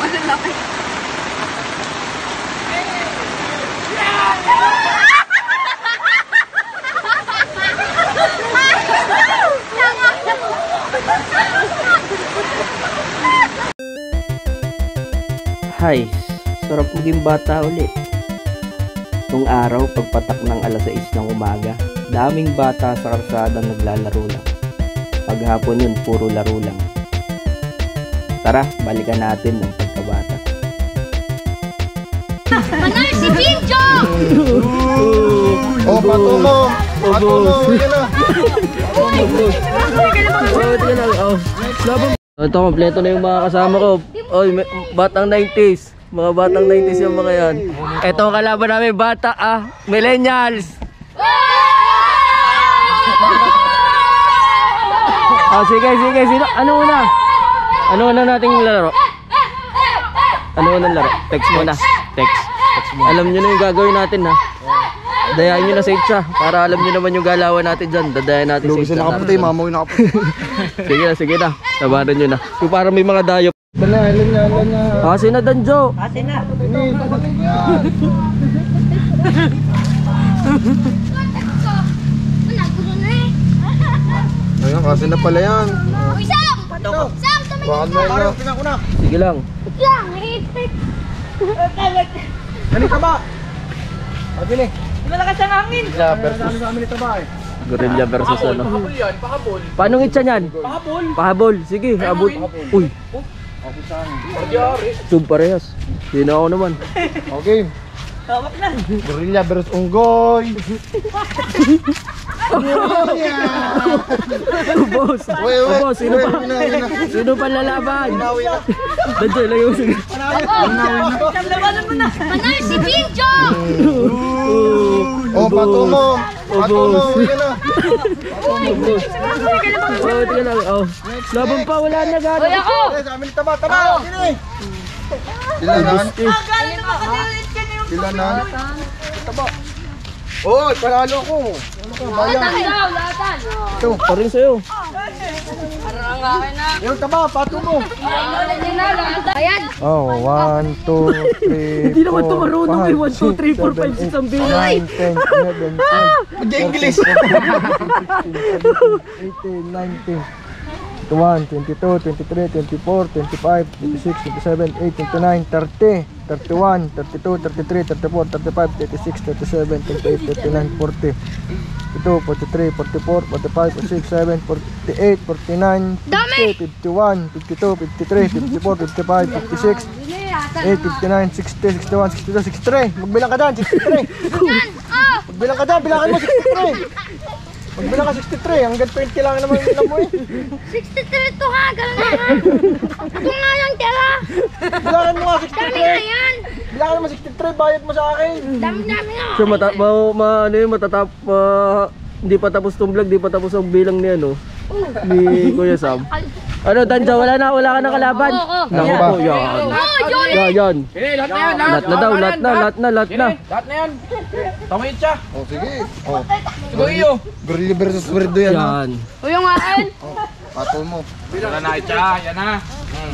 Hi, sarap maging bata ulit. Nung araw, pagpatak ng alas 6 ng umaga, daming bata sa kalsada naglalaro lang. Paghapon yun, puro laro lang. Tara, balikan natin ang pagkabata. Manay si Pincho! Oh, pato mo! Pato mo! Ito, kompleto na yung mga kasama ko. Oy, batang 90s. Mga batang 90s yung mga yan. Ito ang kalaban namin, bata millennials. Sige. Sino? Ano una? Ano una nating laro? Ano unang laro? Text muna. Text. Alam nyo na yung gagawin natin, ha? Dayain nyo na sa itcha. Para alam nyo naman yung galawan natin dyan. Dadayan natin sa itcha. Lugi nakaputi, mamaw nakaputi. Sige na. Tabaran nyo na. Yung parang may mga dayo. Alin na. Kasi na, Danjo. Kasi na. Ayun, kasi na pala yan. Uy, Sam! Sam, Bakal mo na. Sige lang. Yan, hihipit. Ano ka ba? Pabili. Malakas ang hangin. Gorilla versus ano. Pahabol yan, pahabol. Paano ngitsa niyan? Pahabol. Pahabol. Sige, abot. Uy. Sub parehas. Sino ako naman. Okay. Tawag na. Gorilla versus Unggoy. Boss. Boss, sino pa lalaban? Danjo, lang yung sige. Labanan mo na. Manay si Pincho! Oh, pato mo. Pato mo. Tingnan lang. Laban pa, wala na gano'n. Uy, ako! Sa amin taba. Sino? Silanan. Galing naman kadilit ka na yung Silanan. Taba. Oh, panalo ko. Latan daw, latan! Ito. Paring sa'yo. Parang akin na. Yung taba, pato mo. Ayan! Oh, 1, 2, 3, Hindi naman ito marunong eh. 1, 2, 3, 4, 5, 6 ang bilang. 9, 10, 11, 12. Mag-English. 18, 19. 21, 22, 23, 24, 25, 26, 27, 28, 29, 30, 31, 32, 33, 34, 35, 36, 37, 38, 39, 40, 42, 43, 44, 45, 46, 47, 48, 49, 50, 51, 52, 53, 54, 55, 56, 8, 59, 60, 61, 62, 63. Magbilang ka dyan, 63. Magbilang ka dyan, bilangan mo 63. Magbilang ka 63, hanggang 20 lang naman bilang mo eh. 63 to ha, gano'n na ha. Ito nga yung tira. Bilangan mo nga Dami na 63. yan. Bilangan mo 63, bayad mo sa akin. Dami na. So, hindi pa tapos tong vlog, hindi pa tapos ang bilang ni ano, ni Kuya Sam. Ano, Danja, wala ka na kalaban? Naku po, yan. Yan. Lahat na daw, lahat na. Lahat na yan. Tamayin siya. Oh, sige. Oh. Sigo iyo. Gorilla versus Weirdo yan. Yan. O yung akin. Pato mo. Wala na siya. Yan na.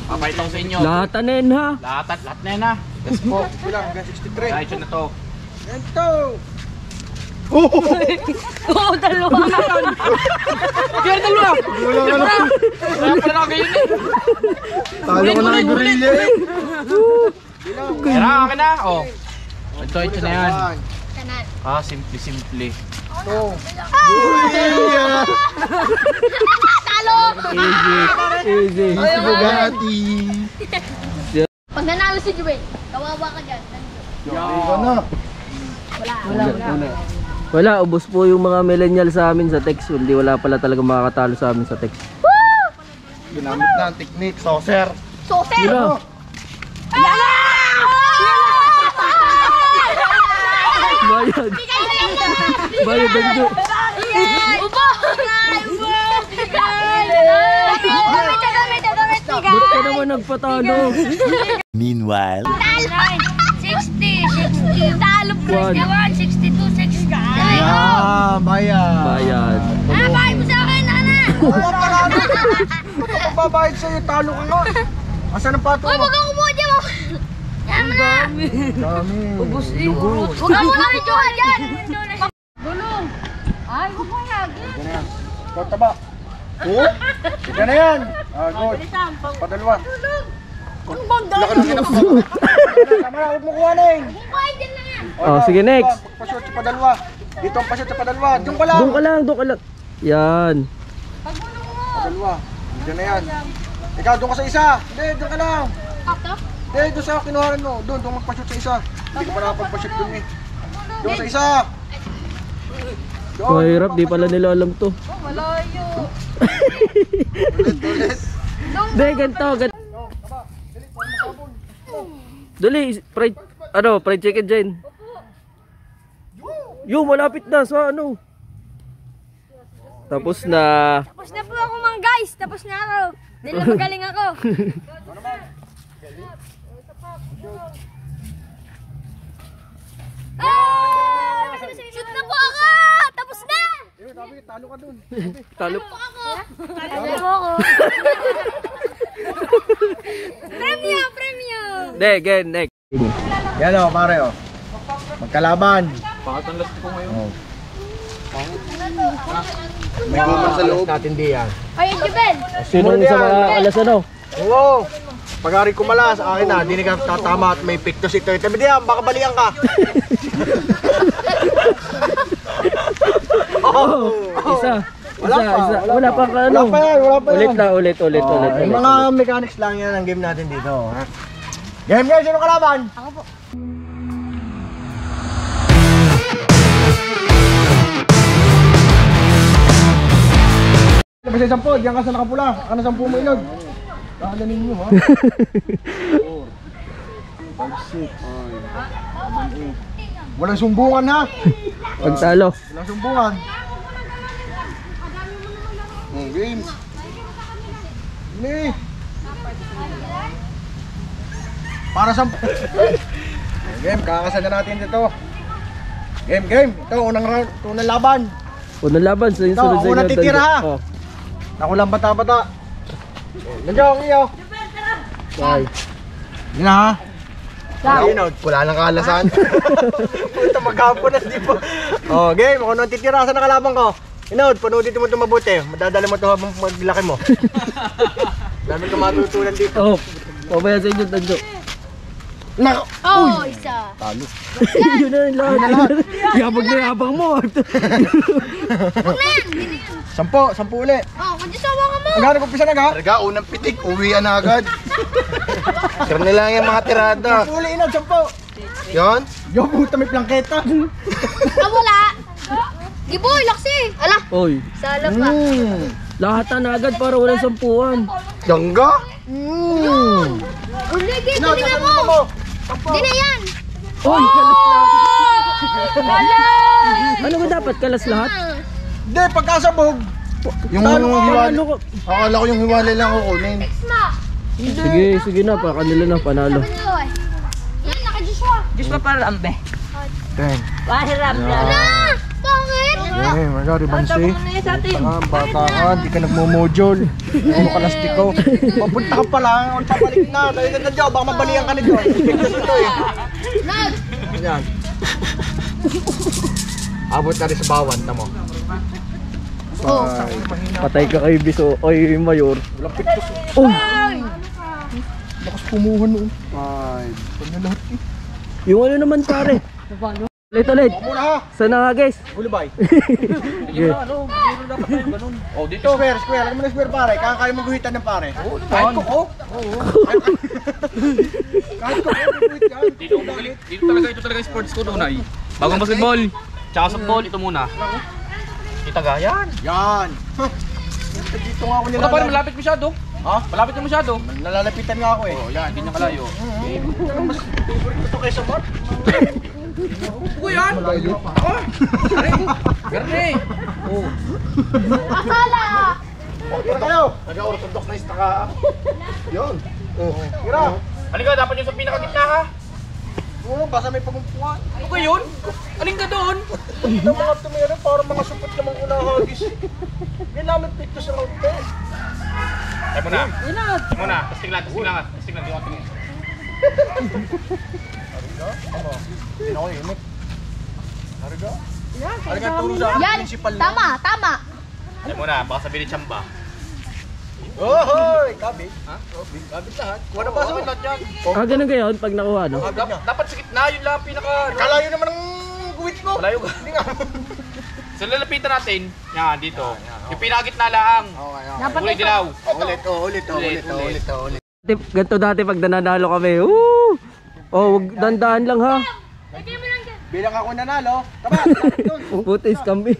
Papaytong sa inyo. Lahat na yan ha. Lahat na yan na. Let's go. Bilang, hanggang 63. Kahit siya na to. Ganito. Oo, dalawa. Kaya dalawa. Wala ka na. Kaya pala na kayo eh. Talo ka na kay Gorilla eh. Kaya na, akin na. Oh. Ito na yan. Kanan. Simple. Ito. Talo! Easy. Bugatti. Pag nanalo si Juwel, kawawa ka dyan. Ikaw na. Wala, ubos po yung mga millennial sa amin sa text. Hindi, wala pala talaga makakatalo sa amin sa text. Ginamit na ang technique, saucer. Soser! Sino? Bayad. Bayad, Danjo. Ubo! Ba't ka naman nagpatalo? Meanwhile, 60. Talo po. 62, 60. Bayad. Bayad. Bayad mo sa akin, Ana! Kung babayad sa'yo, talo ka nga. Asan ang pato Uy, mo? wag kang kumuha dyan mo! Dami. Ubus Huwag ka muna videohan yan! Gulong! Ay, huwag mo yagin. Ikaw taba. Oo? Sige na yan. Good. Padalwa. Ang banda! Laki ng kinap mo. Kamara, huwag mo kuhanin. Bukay din lang yan! Oh, sige, next. Pashoot sa padalwa. Dito ang pashoot sa padalwa. Doon ka lang. Doon ka lang. Yan. Pagulong mo! Padalwa. Diyan na yan. Ikaw, doon ka sa isa. Hindi, doon ka lang. Ako? Hindi, doon sa kinuhanan mo. Doon magpashoot sa isa. Hindi ka pa nakapagpashoot doon eh. Doon sa isa. Mahirap, di pala nila alam to. Oh, malayo. Ulit. Hindi, ganito. Dali, fried chicken dyan. Yung malapit na sa ano. Tapos na. Tapos na po ako mga guys. Tapos na ako. Dahil na magaling ako. Ah! Shoot na po ako! Tapos na! Talo ka doon. Talo. Talo mo ako. Premyo! Hindi, again, next. Yan o, pare o. Magkalaban. Pakatanlas ko ngayon. Oh. May kuman sa loob. Natin diyan. Ay, Jubel! Sinong sa mga alas ano? Oo. Pag-ari kumalas, akin na. Di ka tatama at may pictus ito. Tabi diyan, baka balikan ka. Isa. Wala pa. Wala pa ka ano. Wala pa yan. Ulit. Yung mga mechanics lang yan ang game natin dito. Ha? Game guys, sino kalaban? Ako po. Basta 10, diyan ka sa nakapula. Ano 10 mo ilog? Kakaganin mo ha. 4, 5, 6, 8. Walang sumbungan ha. Pagtalo. Walang sumbungan. Game. Ini. Para sa game, kakasada natin dito. Game. Ito unang round, unang laban. Unang laban sa Ito, sunod ako na titira ha. Oh. Ako lang bata-bata. Nandiyan ang iyo. Bye. Yun na ha. Wala nang kalasan. Punta maghapon na di ba? Oh, game, ako nang titira sa nakalaban ko. Inod, panoodin mo ito mabuti. Madadala mo ito habang maglaki mo. Dami ka matutunan dito. Oh. Pabaya sa inyo, Tanjo. Nako! Oh, isa. Talo. Yun na yung lahat. Yabang mo. Huwag na yan. 10 uli. Oh, kundi sawa ka mo. Hanggang nag-umpisa na ga? Talaga, unang pitik, uwian na agad. Sir na lang yung mga tirada. 10 uli, Inod, 10. Yon? Yo, puta may plangketa. Ah, wala. Giboy, laksi. Ala, Oy. sala pa. Lahat na agad para walang sampuan. Jangga? Uli, gito Inod, din ano mo. mo? Di na yan. Oy, kalas lahat. Wala. Ano ba dapat? Kalas lahat? Hindi, pagkasabog. Yung Talo ka, hiwalay. Ano ko? Akala ko yung hiwalay lang kukunin. Ma. Sige na. Pa kanila na panalo. Yan, naka-Joshua. Ten. Ala, bakit? Eh, magari bansi. Bata ka, di ka nagmo-module. Ano ka lastiko? Papunta ka pa lang, ang papalik na. Dahil ka na dyan, baka mabalian ka na dyan. Pigdas ito eh. Nag. Yan. Abot na rin sa bawan, tamo. Oh. Patay ka kay Biso. Oy, Mayor. Walang pictus. Uy! Lakas pumuhan noon. 5. Pag na lahat eh. Yung ano naman pare? Ulit. Muna ha. Sana nga guys. Hulubay. Sige. Oh, dito. Square. Alam mo na square pare. Kaya mo guhitan ng pare. Kahit ko. Oo. Kahit ko. Guhit yan. Dito talaga yung sports ko doon ay. Bagong basketball, tsaka softball, ito muna. Kita ga, yan. Yan. Dito nga ako Ito pa rin, nilalapit. malapit masyado. Ha? Malapit na masyado. Nalalapitan nga ako eh. Oh, yan, ganyan kalayo. Mas favorite ko kaysa Mark. Uy, yan! Malayo. Garte! Oh. Asala. Tira kayo. Nag-orthodox na istaka. Yun. Tira. Halika, dapat yung sa pinakagitna ha. Oo, basta may pagumpuan. Ano ko yun? Aling ka doon? Ito mga tumira para mga supot namang unahagis. Yan namin pictus ng hotel. Tayo muna. Tayo muna. Testing lang. Testing lang. Di ako tingin. Pinakainit. Harga. Harga turo sa Yan, principal. tama. Alam mo na, baka sabihin ni Chamba. Hoy! Kabit. Ha? Kabit lahat. Wala pa sa lahat yan. Ganun gayon pag nakuha, no? Dapat sa gitna, yun lang pinaka... Kalayo naman ng guwit mo. Malayo ka. Hindi nga. So lalapitan natin, yan, dito. Yung pinakagitna lang. Okay. Kulay dilaw. Ulit. Ganito dati pag nananalo kami. Woo! Oh, wag dandaan lang ha. Bilang ako nanalo. Taba. Putis kami.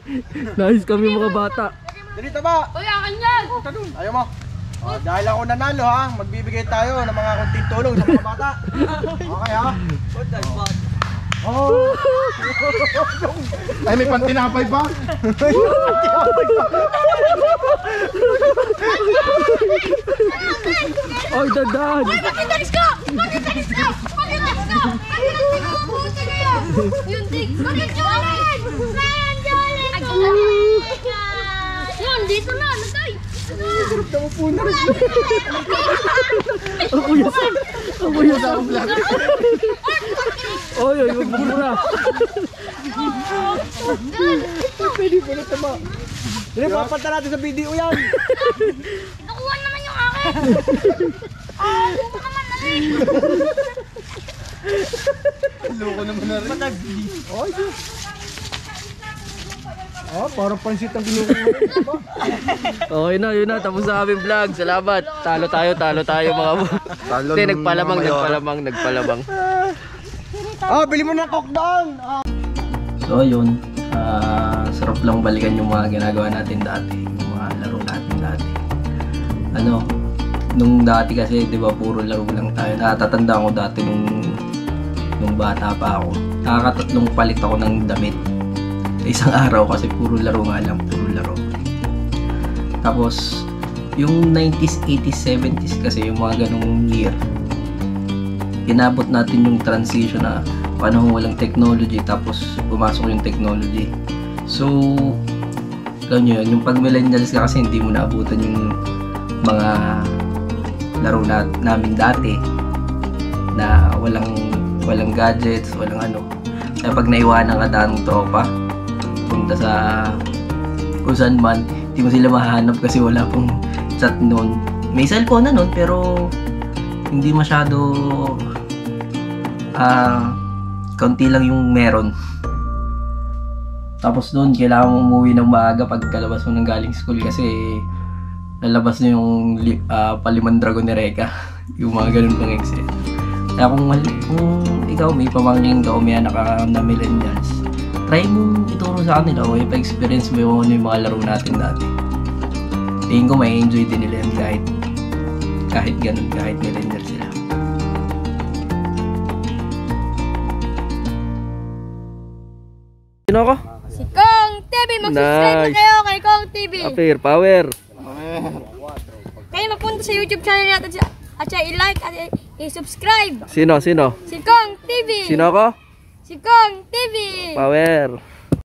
Nice kami mga bata. Dali taba. Uy, akin yan. Ayaw mo. Dahil ako nanalo ha, magbibigay tayo ng mga konting tulong sa mga bata. Okay ha? Oh. Ay, may pantinapay pa? Ay, dandaan. Bakit alis ka? Puti kayo. Yun, Tig. Bakit Jolin? Ryan Jolin. Yun, dito na. Nagay. Sarap na mo po na rin. Ang kuya Sam. Ang kuya Sam. Oy, magmumura. Pwede pa na tama. Dali, papalta natin sa video yan. Nakuha naman yung akin. Buka naman na rin. Loko naman na rin. Ay, Diyos. Parang pansit ang kinukuha. Okay na, yun na. Tapos na aming vlog. Salamat. Talo tayo mga Talo hindi, nung nagpalamang. Bili mo ng coke doon. So, yun. Sarap lang balikan yung mga ginagawa natin dati. Yung mga laro natin dati. Nung dati kasi, di ba, puro laro lang tayo. Natatanda ko dati nung bata pa ako. Nakakatatlong palit ako ng damit. Isang araw kasi puro laro nga lang, puro laro. Tapos, yung 90s, 80s, 70s kasi, yung mga ganong year, inabot natin yung transition na panahon walang technology, tapos pumasok yung technology. So, alam nyo yun, yung pag millennials ka kasi hindi mo naabutan yung mga laro namin dati na walang gadgets, walang ano. Kaya pag naiwanan ka ng tropa, punta sa kung saan man, hindi mo sila mahanap kasi wala pong chat noon. May cellphone na noon pero hindi masyado kaunti lang yung meron. Tapos doon kailangan mo umuwi ng maaga pag kalabas mo ng galing school kasi lalabas na yung Palimang Dragon ni Reka. Yung mga ganun pang exit. Kaya kung ikaw may pamangking ka o may anak ka na millennials, try mo ituro sa kanila o ipa-experience mo yung mga laro natin dati. Tingin ko may enjoy din nila yan kahit ganun, kahit millennials sila. Sino ako? Si Kong TV. Mag-subscribe na kayo kay Kong TV. Apir, power. Kayo magpunta sa YouTube channel natin at siya i-like at i-subscribe. Sino? Si Kong TV. Sino ako? Si Kong TV. Power.